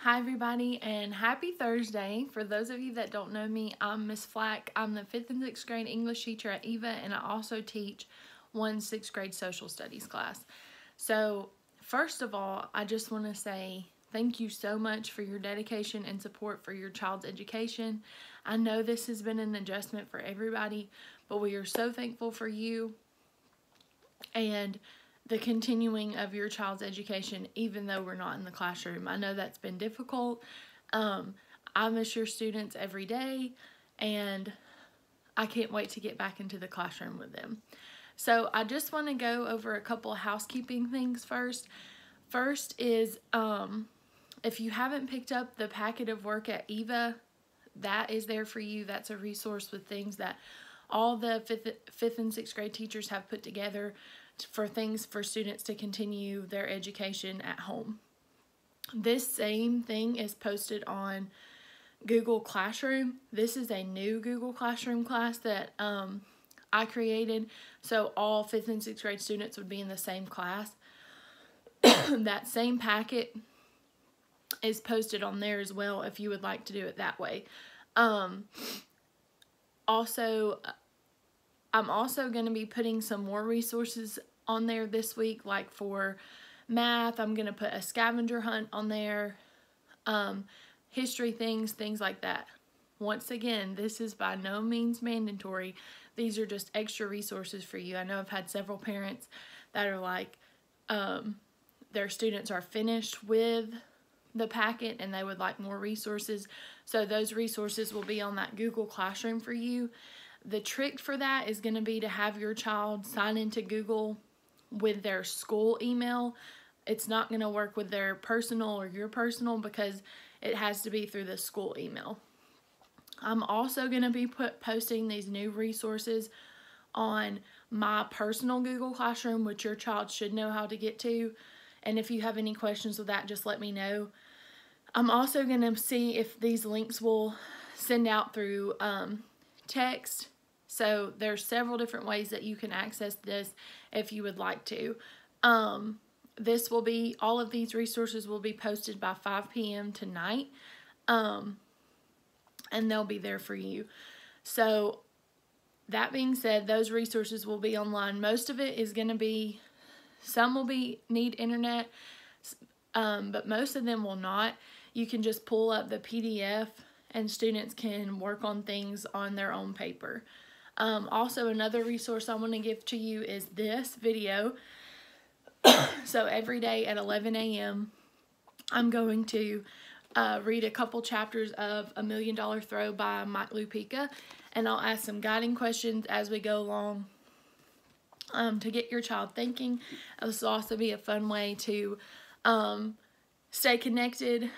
Hi everybody, and happy Thursday. For those of you that don't know me, I'm Miss Flack. I'm the 5th and 6th grade English teacher at EVA, and I also teach one 6th grade social studies class. So first of all, I just want to say thank you so much for your dedication and support for your child's education. I know this has been an adjustment for everybody, but we are so thankful for you and the continuing of your child's education, even though we're not in the classroom. I know that's been difficult. I miss your students every day, and I can't wait to get back into the classroom with them. So I just want to go over a couple of housekeeping things first. First is, if you haven't picked up the packet of work at EVA, that is there for you. That's a resource with things that all the 5th and 6th grade teachers have put together for things for students to continue their education at home. This same thing is posted on Google Classroom. This is a new Google Classroom class that I created, so all 5th and 6th grade students would be in the same class. That same packet is posted on there as well if you would like to do it that way. Also, I'm also going to be putting some more resources on there this week, like for math. I'm going to put a scavenger hunt on there, history things like that. Once again, this is by no means mandatory. These are just extra resources for you. I know I've had several parents that are like, their students are finished with the packet and they would like more resources. So those resources will be on that Google Classroom for you. The trick for that is going to be to have your child sign into Google with their school email. It's not going to work with their personal or your personal because it has to be through the school email. I'm also going to be posting these new resources on my personal Google Classroom, which your child should know how to get to. And if you have any questions with that, just let me know. I'm also going to see if these links will send out through text. So there's several different ways that you can access this if you would like to. All of these resources will be posted by 5 p.m. tonight. And they'll be there for you. So that being said, those resources will be online. Most of it is going to be, some will need internet, but most of them will not. You can just pull up the PDF and students can work on things on their own paper. Also, another resource I want to give to you is this video. So every day at 11 a.m. I'm going to read a couple chapters of $1 Million Throw by Mike Lupica, and I'll ask some guiding questions as we go along to get your child thinking. This will also be a fun way to stay connected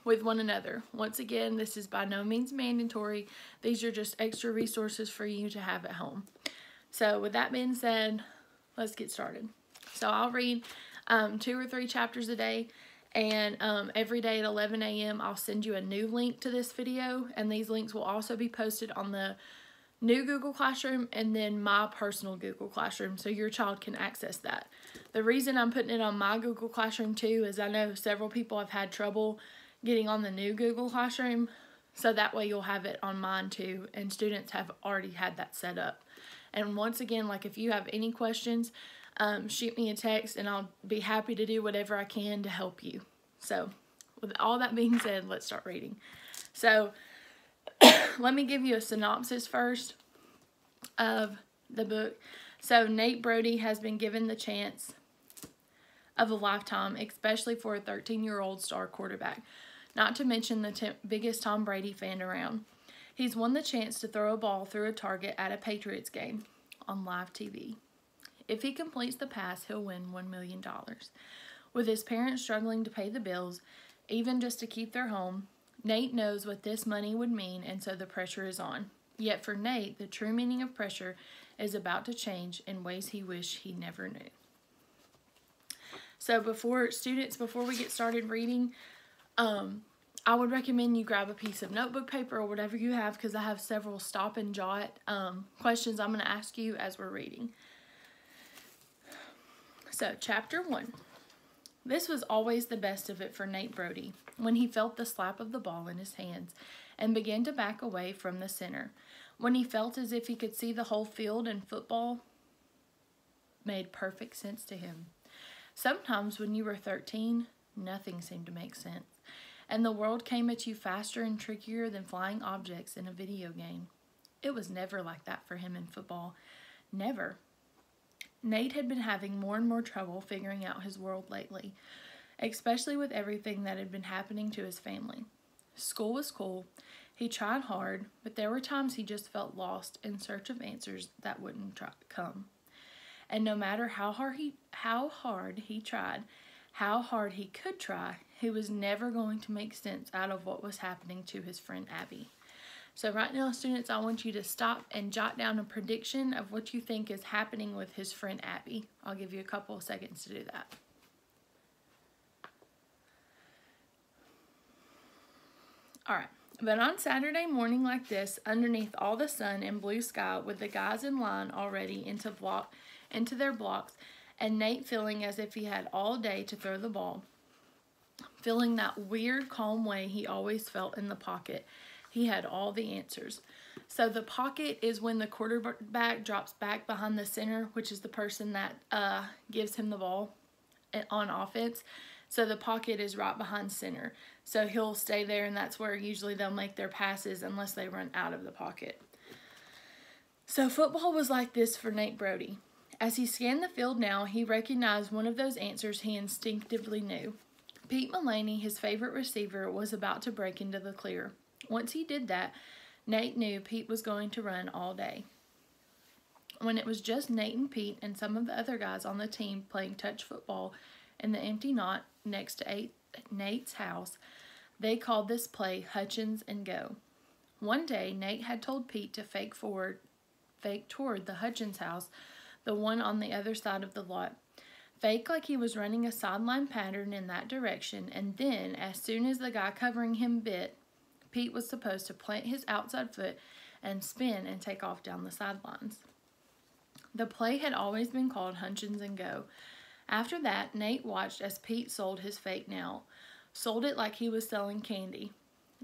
with one another. Once again, this is by no means mandatory. These are just extra resources for you to have at home. So with that being said, let's get started. So I'll read 2 or 3 chapters a day, and every day at 11 a.m. I'll send you a new link to this video, and these links will also be posted on the new Google Classroom and then my personal Google Classroom, so your child can access that. The reason I'm putting it on my Google Classroom too is I know several people have had trouble getting on the new Google Classroom, so that way you'll have it on mine too, and students have already had that set up. And once again, like if you have any questions, shoot me a text and I'll be happy to do whatever I can to help you. So with all that being said, let's start reading. So let me give you a synopsis first of the book. So Nate Brody has been given the chance of a lifetime, especially for a 13-year-old star quarterback, not to mention the biggest Tom Brady fan around. He's won the chance to throw a ball through a target at a Patriots game on live TV. If he completes the pass, he'll win $1 million. With his parents struggling to pay the bills, even just to keep their home, Nate knows what this money would mean, and so the pressure is on. Yet for Nate, the true meaning of pressure is about to change in ways he wished he never knew. So before we get started reading, I would recommend you grab a piece of notebook paper or whatever you have, because I have several stop and jot questions I'm going to ask you as we're reading. So, Chapter 1. This was always the best of it for Nate Brody. when he felt the slap of the ball in his hands and began to back away from the center. When he felt as if he could see the whole field and football made perfect sense to him. Sometimes when you were 13, nothing seemed to make sense, and the world came at you faster and trickier than flying objects in a video game. It was never like that for him in football. Never. Nate had been having more and more trouble figuring out his world lately, especially with everything that had been happening to his family. School was cool. He tried hard, but there were times he just felt lost in search of answers that wouldn't come. And no matter how hard he tried, how hard he could try, he was never going to make sense out of what was happening to his friend Abby. So right now, students, I want you to stop and jot down a prediction of what you think is happening with his friend Abby. I'll give you a couple of seconds to do that. All right. But on Saturday morning like this, underneath all the sun and blue sky, with the guys in line already into their blocks, and Nate feeling as if he had all day to throw the ball, feeling that weird, calm way he always felt in the pocket, he had all the answers. So the pocket is when the quarterback drops back behind the center, which is the person that gives him the ball on offense. So the pocket is right behind center. So he'll stay there, and that's where usually they'll make their passes unless they run out of the pocket. So football was like this for Nate Brody. As he scanned the field now, he recognized one of those answers he instinctively knew. Pete Mullaney, his favorite receiver, was about to break into the clear. Once he did that, Nate knew Pete was going to run all day. When it was just Nate and Pete and some of the other guys on the team playing touch football in the empty lot next to Nate's house, they called this play Hutchins and Go. One day, Nate had told Pete to fake toward the Hutchins house, the one on the other side of the lot. Fake like he was running a sideline pattern in that direction, and then, as soon as the guy covering him bit, Pete was supposed to plant his outside foot and spin and take off down the sidelines. The play had always been called Hutchins and Go. After that, Nate watched as Pete sold his fake now. Sold it like he was selling candy.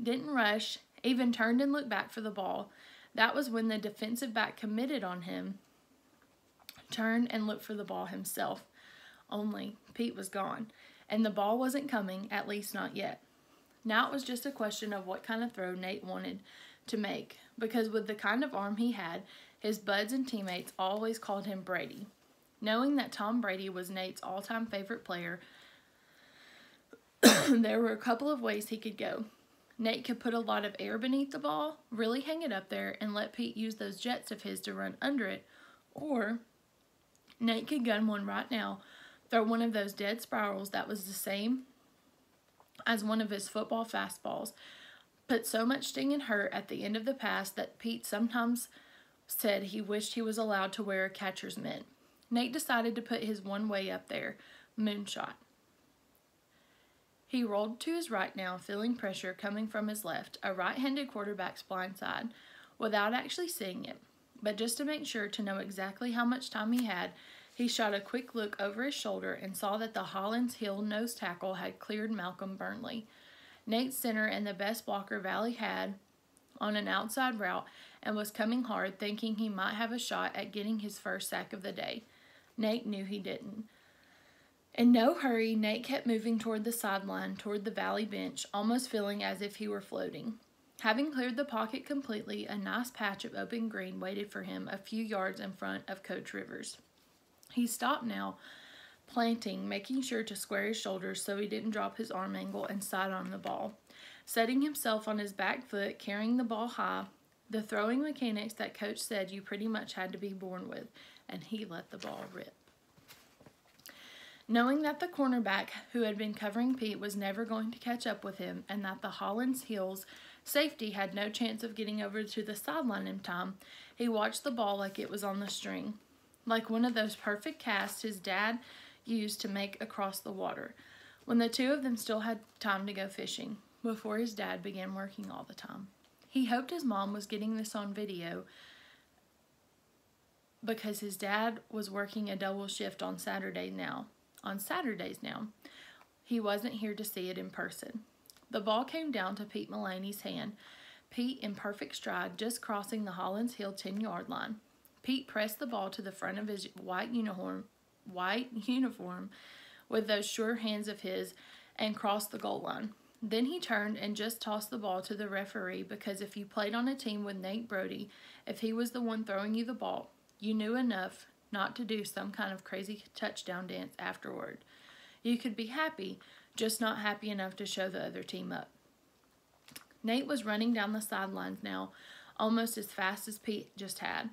Didn't rush, even turned and looked back for the ball. That was when the defensive back committed on him, turned and looked for the ball himself. Only Pete was gone, and the ball wasn't coming, at least not yet. Now it was just a question of what kind of throw Nate wanted to make, because with the kind of arm he had, his buds and teammates always called him Brady. Knowing that Tom Brady was Nate's all-time favorite player, there were a couple of ways he could go. Nate could put a lot of air beneath the ball, really hang it up there, and let Pete use those jets of his to run under it, or Nate could gun one right now, throw one of those dead spirals that was the same as one of his football fastballs, put so much sting and hurt at the end of the pass that Pete sometimes said he wished he was allowed to wear a catcher's mitt. Nate decided to put his one way up there, moonshot. He rolled to his right now, feeling pressure coming from his left, a right-handed quarterback's blind side, without actually seeing it. But just to make sure to know exactly how much time he had, he shot a quick look over his shoulder and saw that the Hollins Hill nose tackle had cleared Malcolm Burnley, Nate's center and the best blocker Valley had, on an outside route, and was coming hard, thinking he might have a shot at getting his first sack of the day. Nate knew he didn't. In no hurry, Nate kept moving toward the sideline, toward the Valley bench, almost feeling as if he were floating. Having cleared the pocket completely, a nice patch of open green waited for him a few yards in front of Coach Rivers. He stopped now, planting, making sure to square his shoulders so he didn't drop his arm angle and side on the ball. Setting himself on his back foot, carrying the ball high, the throwing mechanics that Coach said you pretty much had to be born with, and he let the ball rip. Knowing that the cornerback who had been covering Pete was never going to catch up with him, and that the Hollins Hills safety had no chance of getting over to the sideline in time, he watched the ball like it was on the string, like one of those perfect casts his dad used to make across the water, when the two of them still had time to go fishing, before his dad began working all the time. He hoped his mom was getting this on video, because his dad was working a double shift on Saturdays now. He wasn't here to see it in person. The ball came down to Pete Mullaney's hand. Pete, in perfect stride, just crossing the Hollins Hill 10-yard line. Pete pressed the ball to the front of his white uniform with those sure hands of his and crossed the goal line. Then he turned and just tossed the ball to the referee, because if you played on a team with Nate Brody, if he was the one throwing you the ball, you knew enough not to do some kind of crazy touchdown dance afterward. You could be happy, just not happy enough to show the other team up. Nate was running down the sidelines now, almost as fast as Pete just had.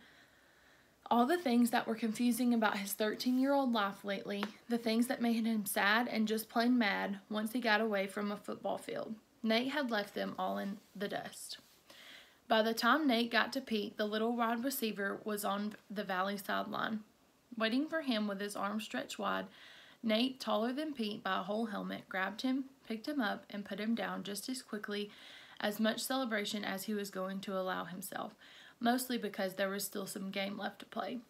All the things that were confusing about his 13-year-old life lately, the things that made him sad and just plain mad once he got away from a football field, Nate had left them all in the dust. By the time Nate got to Pete, the little wide receiver was on the Valley sideline. Waiting for him with his arms stretched wide, Nate, taller than Pete by a whole helmet, grabbed him, picked him up, and put him down just as quickly, as much celebration as he was going to allow himself, mostly because there was still some game left to play.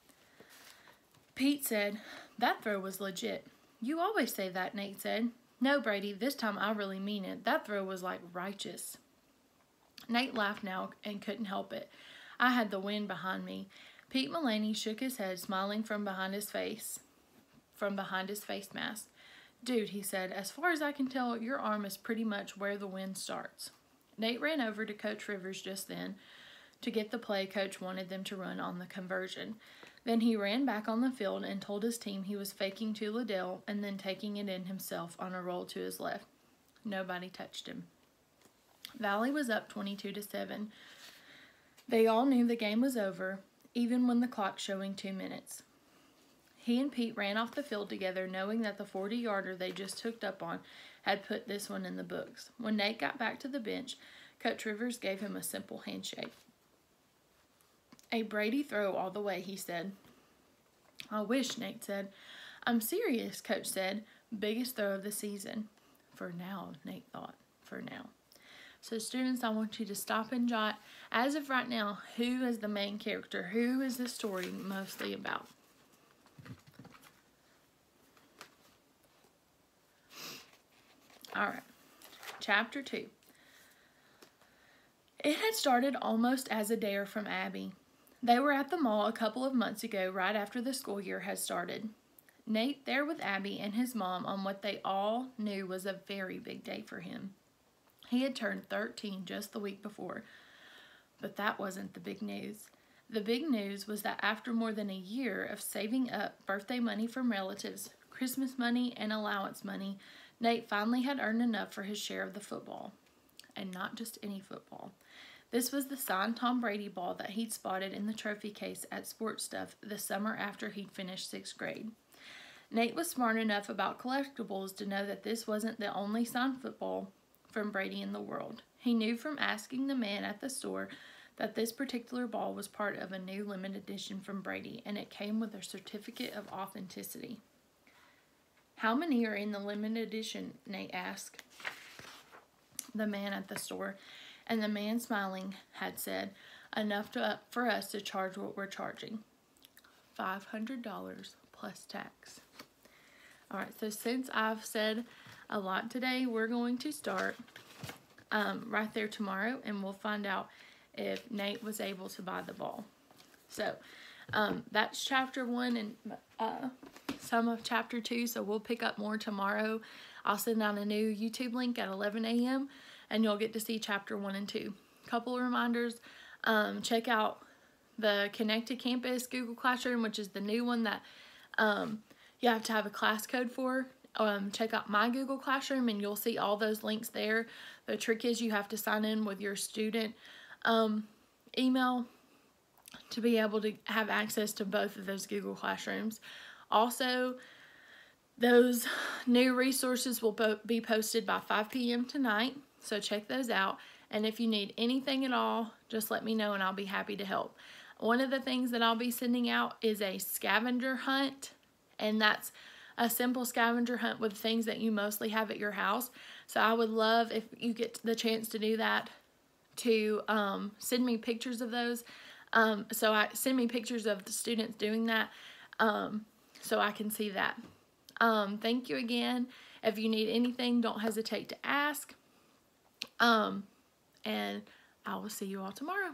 Pete said, "That throw was legit." "You always say that," Nate said. "No, Brady, this time I really mean it. That throw was like righteous." Nate laughed now and couldn't help it. "I had the wind behind me." Pete Mullaney shook his head, smiling from behind his face mask. "Dude," he said, "as far as I can tell, your arm is pretty much where the wind starts." Nate ran over to Coach Rivers just then to get the play Coach wanted them to run on the conversion. Then he ran back on the field and told his team he was faking to Liddell and then taking it in himself on a roll to his left. Nobody touched him. Valley was up 22-7. They all knew the game was over, even when the clock showing 2 minutes. He and Pete ran off the field together, knowing that the 40-yarder they just hooked up on had put this one in the books. When Nate got back to the bench, Coach Rivers gave him a simple handshake. "A Brady throw all the way," he said. "I wish," Nate said. "I'm serious," Coach said. "Biggest throw of the season." For now, Nate thought. For now. So students, I want you to stop and jot, as of right now, who is the main character? Who is the story mostly about? All right, Chapter 2. It had started almost as a dare from Abby. They were at the mall a couple of months ago, right after the school year had started. Nate there with Abby and his mom on what they all knew was a very big day for him. He had turned 13 just the week before. But that wasn't the big news. The big news was that after more than a year of saving up birthday money from relatives, Christmas money, and allowance money, Nate finally had earned enough for his share of the football. And not just any football. This was the signed Tom Brady ball that he'd spotted in the trophy case at Sports Stuff the summer after he'd finished 6th grade. Nate was smart enough about collectibles to know that this wasn't the only signed football from Brady in the world. He knew from asking the man at the store that this particular ball was part of a new limited edition from Brady, and it came with a certificate of authenticity. "How many are in the limited edition?" Nate asked the man at the store, and the man, smiling, had said, "Enough for us to charge what we're charging. $500 plus tax." All right, so since I've said a lot today, we're going to start right there tomorrow, and we'll find out if Nate was able to buy the ball. So that's Chapter 1 and some of Chapter 2, so we'll pick up more tomorrow. I'll send out a new YouTube link at 11 a.m., and you'll get to see Chapter 1 and 2. Couple of reminders, check out the Connected Campus Google Classroom, which is the new one that you have to have a class code for. Check out my Google Classroom, and you'll see all those links there. The trick is you have to sign in with your student email to be able to have access to both of those Google Classrooms. Also, those new resources will be posted by 5 p.m. tonight, so check those out. And if you need anything at all, just let me know and I'll be happy to help. One of the things that I'll be sending out is a scavenger hunt, and that's a simple scavenger hunt with things that you mostly have at your house. So I would love, if you get the chance to do that, to send me pictures of those. Send me pictures of the students doing that so I can see that. Thank you again. If you need anything, don't hesitate to ask. And I will see you all tomorrow.